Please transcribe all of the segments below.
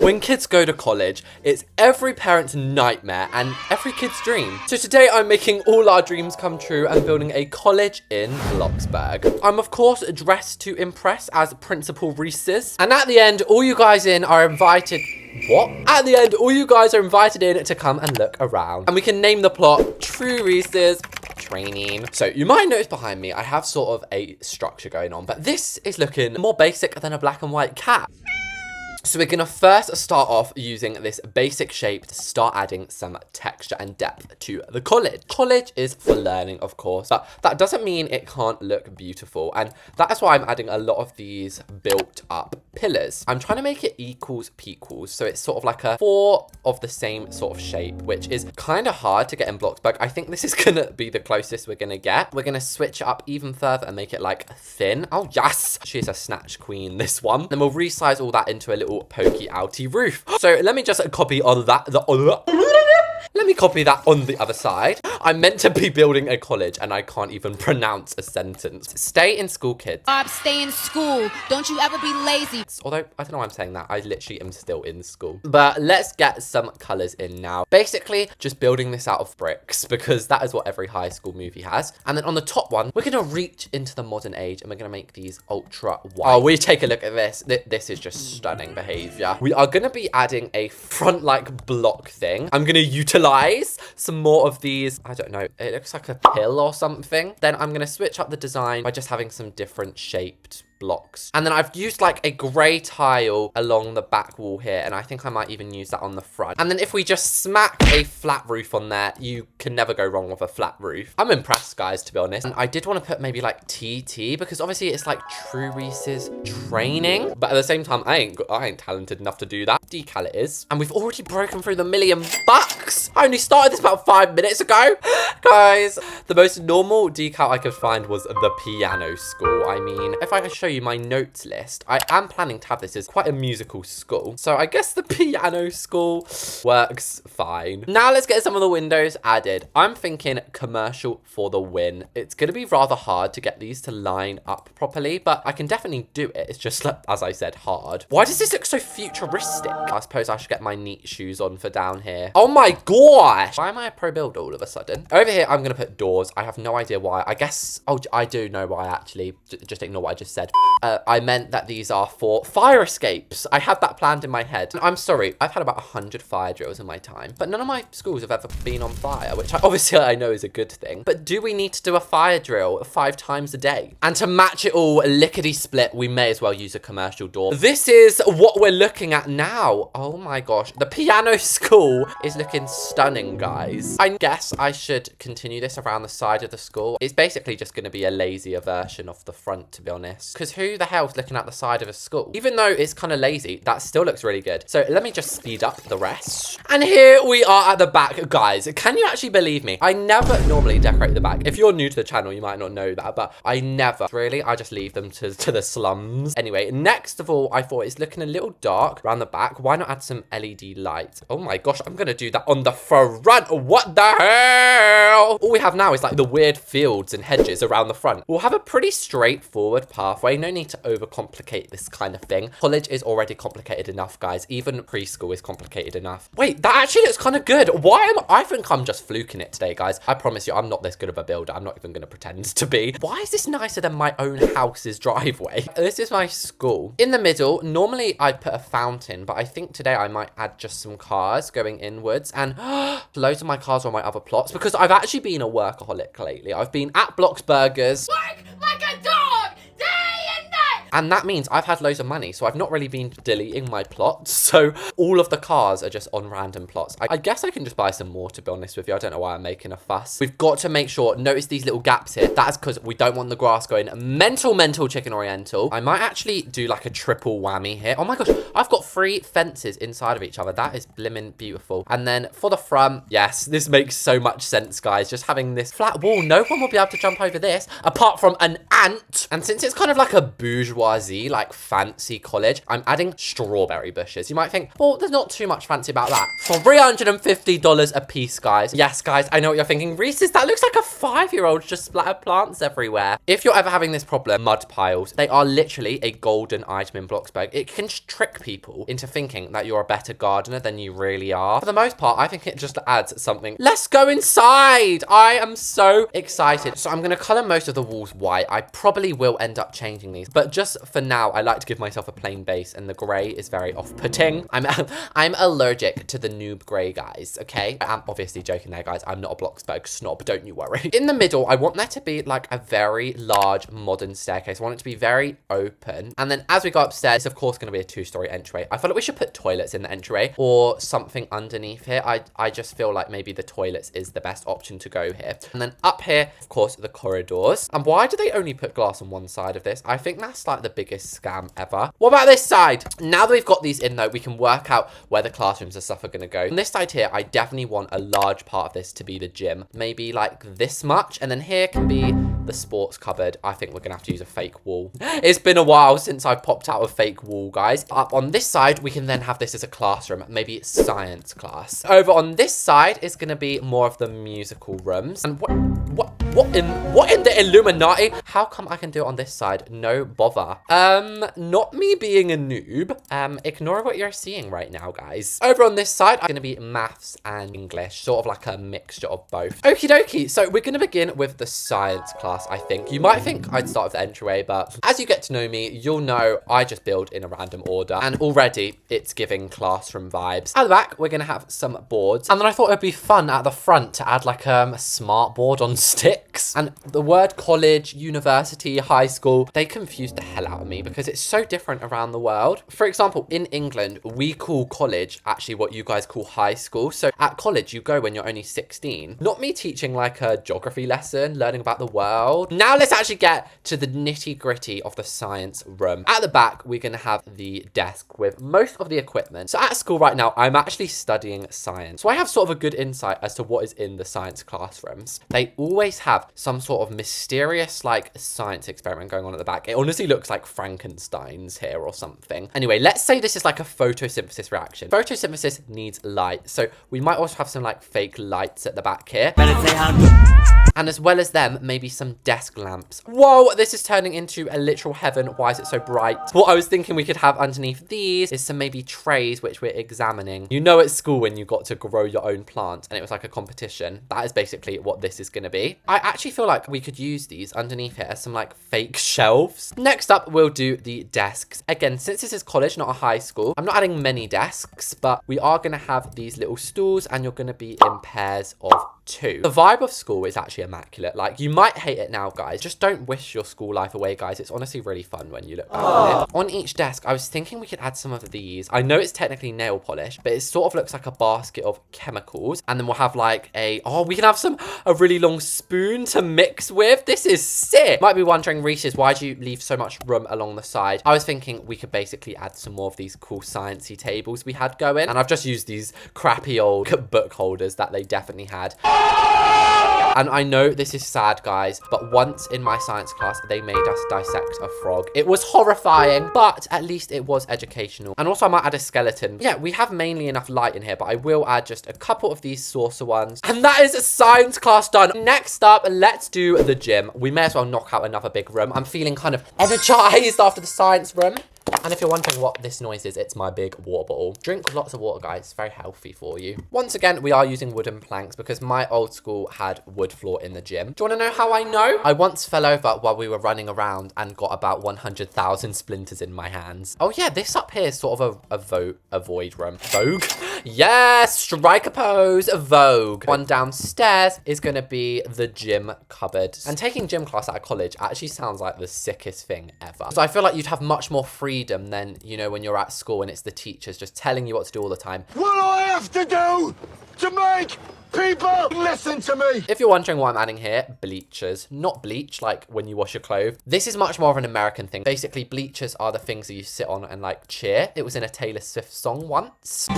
When kids go to college, it's every parent's nightmare and every kid's dream. So today I'm making all our dreams come true and building a college in Bloxburg. I'm of course dressed to impress as Principal Reese's. And at the end, all you guys in are invited... What? At the end, all you guys are invited in to come and look around. And we can name the plot True Reese's Training. So you might notice behind me, I have sort of a structure going on, but this is looking more basic than a black and white cat. So we're gonna first start off using this basic shape to start adding some texture and depth to the college. College is for learning, of course, but that doesn't mean it can't look beautiful. And that is why I'm adding a lot of these built up pillars. I'm trying to make it equals pequals. So it's sort of like a 4 of the same sort of shape, which is kind of hard to get in Bloxburg. I think this is gonna be the closest we're gonna get. We're gonna switch it up even further and make it like thin. Oh yes, she's a snatch queen, this one. Then we'll resize all that into a little pokey outy roof. So let me just copy on that. Let me copy that on the other side. I'm meant to be building a college and I can't even pronounce a sentence. Stay in school, kids. Stay in school. Don't you ever be lazy. Although, I don't know why I'm saying that. I literally am still in school. But let's get some colors in now. Basically, just building this out of bricks because that is what every high school movie has. And then on the top one, we're going to reach into the modern age and we're going to make these ultra white. Oh, we take a look at this. This is just stunning behavior. We are going to be adding a front like block thing. I'm going to utilize some more of these, I don't know, it looks like a pill or something. Then I'm going to switch up the design by just having some different shaped blocks. And then I've used like a grey tile along the back wall here, and I think I might even use that on the front. And then if we just smack a flat roof on there, you can never go wrong with a flat roof. I'm impressed, guys, to be honest. And I did want to put maybe like TT because obviously it's like True Reese's Training, but at the same time I ain't talented enough to do that. Decal it is. And we've already broken through the $1,000,000. I only started this about 5 minutes ago. Guys, the most normal decal I could find was the piano school. I mean, if I could show you my notes list, I am planning to have this as quite a musical school. So I guess the piano school works fine. Now let's get some of the windows added. I'm thinking commercial for the win. It's going to be rather hard to get these to line up properly, but I can definitely do it. It's just, as I said, hard. Why does this look so futuristic? I suppose I should get my neat shoes on for down here. Oh my gosh! Why am I a pro builder all of a sudden? Over here, I'm going to put doors. I have no idea why. I guess, oh, I do know why actually. Just ignore what I just said. I meant that these are for fire escapes. I had that planned in my head. I'm sorry, I've had about 100 fire drills in my time, but none of my schools have ever been on fire, which obviously I know is a good thing. But do we need to do a fire drill 5 times a day? And to match it all lickety-split, we may as well use a commercial door. This is what we're looking at now. Oh my gosh, the piano school is looking stunning, guys. I guess I should continue this around the side of the school. It's basically just going to be a lazier version of the front, to be honest. Because who the hell's looking at the side of a school? Even though it's kind of lazy, that still looks really good. So let me just speed up the rest. And here we are at the back. Guys, can you actually believe me? I never normally decorate the back. If you're new to the channel, you might not know that, but I never. Really, I just leave them to the slums. Anyway, next of all, I thought it's looking a little dark around the back. Why not add some LED lights? Oh my gosh, I'm going to do that on the front. What the hell? All we have now is like the weird fields and hedges around the front. We'll have a pretty straightforward pathway. No need to overcomplicate this kind of thing. College is already complicated enough, guys. Even preschool is complicated enough. Wait, that actually looks kind of good. I think I'm just fluking it today, guys. I promise you, I'm not this good of a builder. I'm not even going to pretend to be. Why is this nicer than my own house's driveway? This is my school. In the middle, normally I'd put a fountain, but I think today I might add just some cars going inwards, and loads of my cars are on my other plots because I've actually been a workaholic lately. I've been at Bloxburgers. Work like a dog, day and night. And that means I've had loads of money, so I've not really been deleting my plots. So all of the cars are just on random plots. I guess I can just buy some more, to be honest with you. I don't know why I'm making a fuss. We've got to make sure, notice these little gaps here. That's because we don't want the grass going mental chicken oriental. I might actually do like a triple whammy here. Oh my gosh, I've got 3 fences inside of each other. That is blimmin' beautiful. And then for the front, yes, this makes so much sense, guys. Just having this flat wall, no one will be able to jump over this apart from an ant. And since it's kind of like a bourgeois bourgeoisie, like fancy college, I'm adding strawberry bushes. You might think, well, there's not too much fancy about that. For $350 a piece, guys. Yes, guys, I know what you're thinking. Reese's, that looks like a 5-year-old just splattered plants everywhere. If you're ever having this problem, mud piles, they are literally a golden item in Bloxburg. It can trick people into thinking that you're a better gardener than you really are. For the most part, I think it just adds something. Let's go inside. I am so excited. So I'm going to color most of the walls white. I probably will end up changing these, but just for now, I like to give myself a plain base, and the gray is very off-putting. I'm allergic to the noob gray, guys, okay? I'm obviously joking there, guys. I'm not a Bloxburg snob, don't you worry. In the middle, I want there to be like a very large modern staircase. I want it to be very open. And then as we go upstairs, it's of course going to be a 2-story entryway. I feel like we should put toilets in the entryway or something underneath here. I just feel like maybe the toilets is the best option to go here. And then up here, of course, the corridors. And why do they only put glass on one side of this? I think that's like the biggest scam ever. What about this side? Now that we've got these in though, we can work out where the classrooms and stuff are going to go. On this side here, I definitely want a large part of this to be the gym. Maybe like this much. And then here can be the sports cupboard. I think we're going to have to use a fake wall. It's been a while since I've popped out a fake wall, guys. Up on this side, we can then have this as a classroom. Maybe science class. Over on this side is going to be more of the musical rooms. And what in the Illuminati? How come I can do it on this side? No bother. Not me being a noob. Ignore what you're seeing right now, guys. Over on this side, I'm going to be maths and English. Sort of like a mixture of both. Okie dokie. So we're going to begin with the science class, I think. You might think I'd start with the entryway, but as you get to know me, you'll know I just build in a random order. And already it's giving classroom vibes. At the back, we're going to have some boards. And then I thought it'd be fun at the front to add like a smart board on sticks. And the word college, university, high school, they confuse the hell out of me because it's so different around the world. For example, in England, we call college actually what you guys call high school. So at college, you go when you're only 16. Not me teaching like a geography lesson, learning about the world. Now let's actually get to the nitty gritty of the science room. At the back, we're going to have the desk with most of the equipment. So at school right now, I'm actually studying science. So I have sort of a good insight as to what is in the science classrooms. They always have some sort of mysterious like science experiment going on at the back. It honestly looks like Frankenstein's here or something. Anyway, let's say this is like a photosynthesis reaction. Photosynthesis needs light. So we might also have some like fake lights at the back here. And as well as them, maybe some desk lamps. Whoa, this is turning into a literal heaven. Why is it so bright? What I was thinking we could have underneath these is some maybe trays which we're examining. You know at school when you got to grow your own plant and it was like a competition. That is basically what this is going to be. I actually feel like we could use these underneath here as some like fake shelves. Next up, we'll do the desks. Again, since this is college, not a high school, I'm not adding many desks, but we are going to have these little stools and you're going to be in pairs of 2. The vibe of school is actually immaculate. Like, you might hate it now, guys. Just don't wish your school life away, guys. It's honestly really fun when you look back on it. On each desk, I was thinking we could add some of these. I know it's technically nail polish, but it sort of looks like a basket of chemicals. And then we'll have like we can have a really long spoon to mix with. This is sick. Might be wondering, Reese's, why do you leave so much room along the side? I was thinking we could basically add some more of these cool sciencey tables we had going. And I've just used these crappy old book holders that they definitely had. And I know this is sad, guys, but once in my science class, they made us dissect a frog. It was horrifying, but at least it was educational. And also I might add a skeleton. Yeah, we have mainly enough light in here, but I will add just a couple of these saucer ones. And that is a science class done. Next up, let's do the gym. We may as well knock out another big room. I'm feeling kind of energized after the science room. And if you're wondering what this noise is, it's my big water bottle. Drink lots of water, guys. It's very healthy for you. Once again, we are using wooden planks because my old school had wood floor in the gym. Do you want to know how I know? I once fell over while we were running around and got about 100,000 splinters in my hands. Oh yeah, this up here is sort of a void room. Vogue? Yes, striker pose, Vogue. One downstairs is going to be the gym cupboard. And taking gym class at a college actually sounds like the sickest thing ever. So I feel like you'd have much more freedom than, you know, when you're at school and it's the teachers just telling you what to do all the time. What do I have to do to make people listen to me? If you're wondering what I'm adding here, bleachers. Not bleach, like when you wash your clothes. This is much more of an American thing. Basically, bleachers are the things that you sit on and like cheer. It was in a Taylor Swift song once.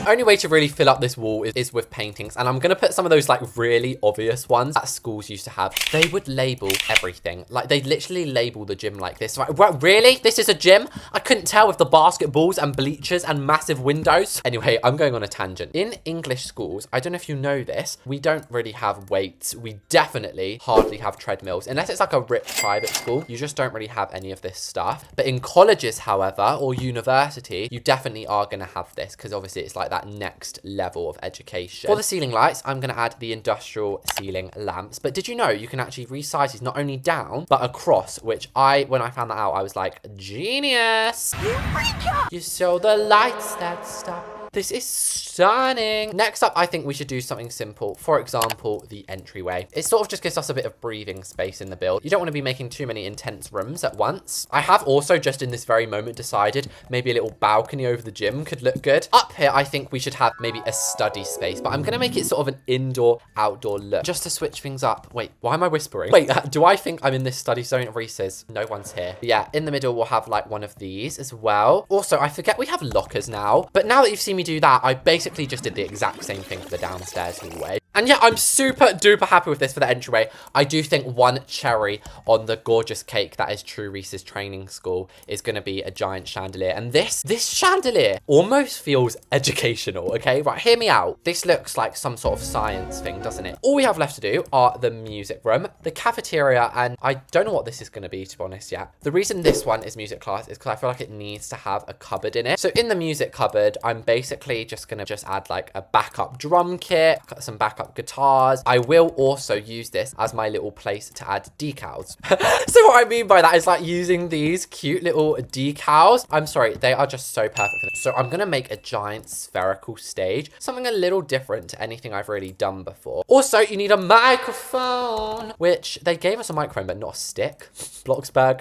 Only way to really fill up this wall is with paintings, and I'm gonna put some of those like really obvious ones that schools used to have. They would label everything. Like they'd literally label the gym like this. Like, what, really? This is a gym? I couldn't tell with the basketballs and bleachers and massive windows. Anyway, I'm going on a tangent. In English schools, I don't know if you know this, we don't really have weights. We definitely hardly have treadmills. Unless it's like a rich private school, you just don't really have any of this stuff. But in colleges, however, or university, you definitely are gonna have this because obviously it's like that next level of education. For the ceiling lights, I'm gonna add the industrial ceiling lamps. But did you know you can actually resize these not only down, but across, which when I found that out, I was like, genius. You saw the lights that stop. This is stunning. Next up, I think we should do something simple. For example, the entryway. It sort of just gives us a bit of breathing space in the build. You don't want to be making too many intense rooms at once. I have also just in this very moment decided maybe a little balcony over the gym could look good. Up here, I think we should have maybe a study space, but I'm going to make it sort of an indoor-outdoor look just to switch things up. Wait, why am I whispering? Wait, do I think I'm in this study zone? Reese says, no one's here. But yeah, in the middle, we'll have like one of these as well. Also, I forget we have lockers now, but now that you've seen me do that, I basically just did the exact same thing for the downstairs hallway. And yeah, I'm super duper happy with this for the entryway. I do think one cherry on the gorgeous cake that is True Reese's training school is going to be a giant chandelier. And this chandelier almost feels educational, okay? Right, hear me out. This looks like some sort of science thing, doesn't it? All we have left to do are the music room, the cafeteria, and I don't know what this is going to be, to be honest, yet. The reason this one is music class is because I feel like it needs to have a cupboard in it. So in the music cupboard, I'm basically just going to add like a backup drum kit, some backup guitars. I will also use this as my little place to add decals. So what I mean by that is like using these cute little decals. I'm sorry, they are just so perfect for this. So I'm gonna make a giant spherical stage, something a little different to anything I've really done before. Also, you need a microphone, which they gave us a microphone but not a stick. Bloxburg,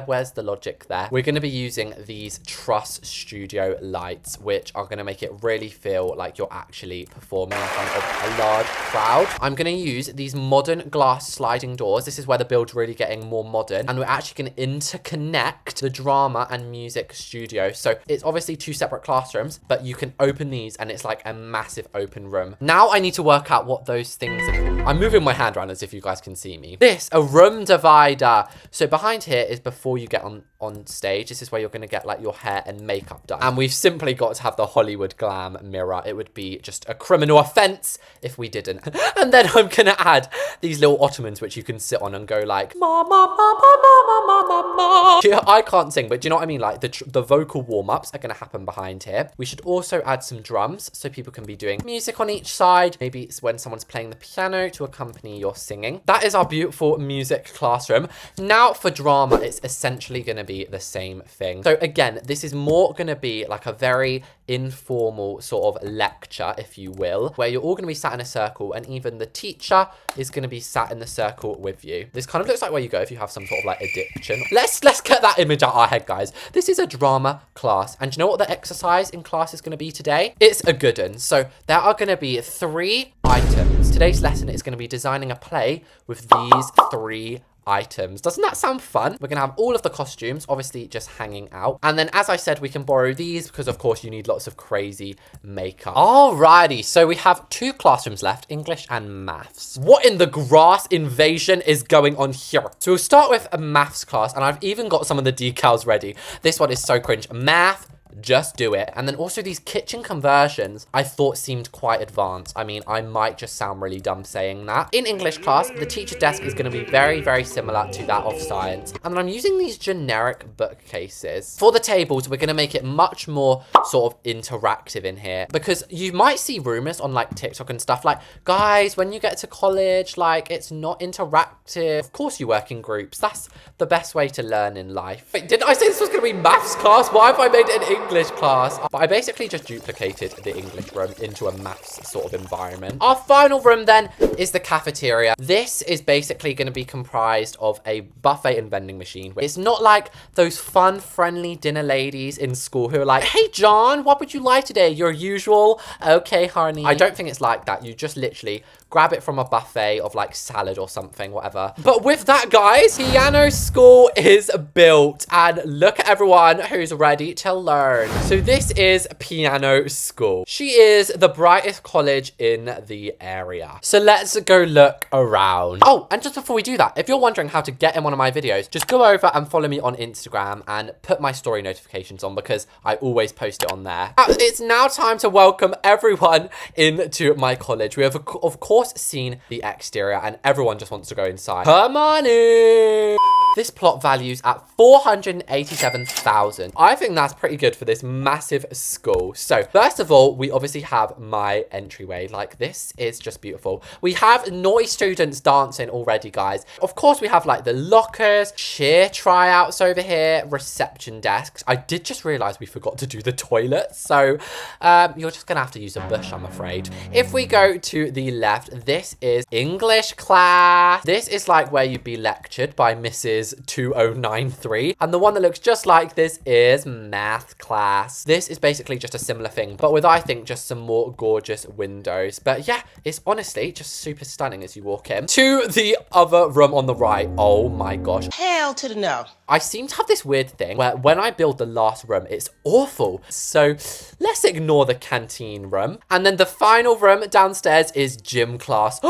where's the logic there? We're gonna be using these Truss Studio lights, which are gonna make it really feel like you're actually performing in front of a large crowd. I'm going to use these modern glass sliding doors. This is where the build's really getting more modern, and we're actually going to interconnect the drama and music studio. So it's obviously two separate classrooms, but you can open these and it's like a massive open room. Now I need to work out what those things are called. I'm moving my hand around as if you guys can see me. A room divider. So behind here is before you get on stage. This is where you're going to get like your hair and makeup done. And we've simply got to have the Hollywood glam mirror. It would be just a criminal offense if we didn't. And then I'm going to add these little ottomans which you can sit on and go like, ma, ma, ma, ma, ma, ma, ma, ma. Yeah, I can't sing, but do you know what I mean? Like the vocal warm-ups are going to happen behind here. We should also add some drums so people can be doing music on each side. Maybe it's when someone's playing the piano to accompany your singing. That is our beautiful music classroom. Now for drama, it's essentially going to be the same thing. So again, this is more going to be like a very informal sort of lecture, if you will, where you're all going to be sat in a circle and even the teacher is going to be sat in the circle with you. This kind of looks like where you go if you have some sort of like addiction. Let's get that image out our head, guys. This is a drama class, and do you know what the exercise in class is going to be today? It's a good one. So there are going to be 3 items. Today's lesson is going to be designing a play with these 3 items. Doesn't that sound fun? We're gonna have all of the costumes obviously just hanging out, and then as I said, we can borrow these because of course you need lots of crazy makeup. Alrighty, so we have 2 classrooms left, English and maths. What in the grass invasion is going on here? So we'll start with a maths class, and I've even got some of the decals ready. This one is so cringe. Math, just do it. And then also these kitchen conversions I thought seemed quite advanced. I mean, I might just sound really dumb saying that. In English class, the teacher desk is going to be very, very similar to that of science. And then I'm using these generic bookcases. For the tables, we're going to make it much more sort of interactive in here, because you might see rumors on like TikTok and stuff like, guys, when you get to college, like it's not interactive. Of course you work in groups. That's the best way to learn in life. Wait, didn't I say this was going to be maths class? Why have I made it an English class? But I basically just duplicated the English room into a maths sort of environment. Our final room then is the cafeteria. This is basically going to be comprised of a buffet and vending machine. It's not like those fun, friendly dinner ladies in school who are like, hey, John, what would you like today? Your usual? Okay, honey. I don't think it's like that. You just literally grab it from a buffet of like salad or something, whatever. But with that, guys, piano school is built, and look at everyone who's ready to learn. turn. So this is Piano School. She is the brightest college in the area. So let's go look around. Oh, and just before we do that, if you're wondering how to get in one of my videos, just go over and follow me on Instagram and put my story notifications on because I always post it on there. It's now time to welcome everyone into my college. We have, of course, seen the exterior and everyone just wants to go inside. Come on in. This plot values at 487,000. I think that's pretty good for this massive school. So first of all, we obviously have my entryway. Like, this is just beautiful. We have naughty students dancing already, guys. Of course, we have like the lockers, cheer tryouts over here, reception desks. I did just realize we forgot to do the toilets. So you're just gonna have to use a bush, I'm afraid. If we go to the left, this is English class. This is like where you'd be lectured by Mrs. 2093. And the one that looks just like this is math class. This is basically just a similar thing, but with, I think, just some more gorgeous windows. But yeah, it's honestly just super stunning as you walk in. To the other room on the right. Oh my gosh. Hell to the no. I seem to have this weird thing where when I build the last room, it's awful. So let's ignore the canteen room. And then the final room downstairs is gym class.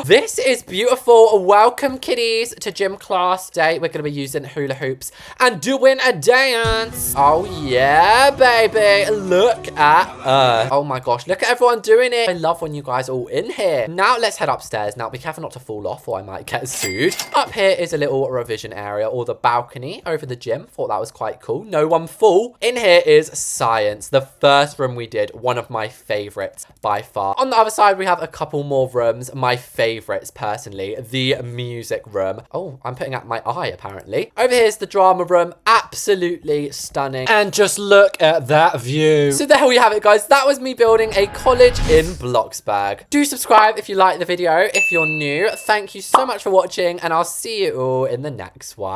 This is beautiful. Welcome, kiddies, to gym class. Today, we're going to be using hula hoops and doing a dance. Oh, yeah, baby. Look at us. Oh, my gosh. Look at everyone doing it. I love when you guys are all in here. Now, let's head upstairs. Now, be careful not to fall off or I might get sued. Up here is a little revision area or the balcony over the gym. Thought that was quite cool. No one fall. In here is science. The first room we did. One of my favorites by far. On the other side, we have a couple more rooms. My favorites, personally. The music room. Oh, I'm putting out my eye, apparently. Over here's the drama room. Absolutely stunning. And just look at that view. So there we have it, guys. That was me building a college in Bloxburg. Do subscribe if you like the video. If you're new, thank you so much for watching, and I'll see you all in the next one.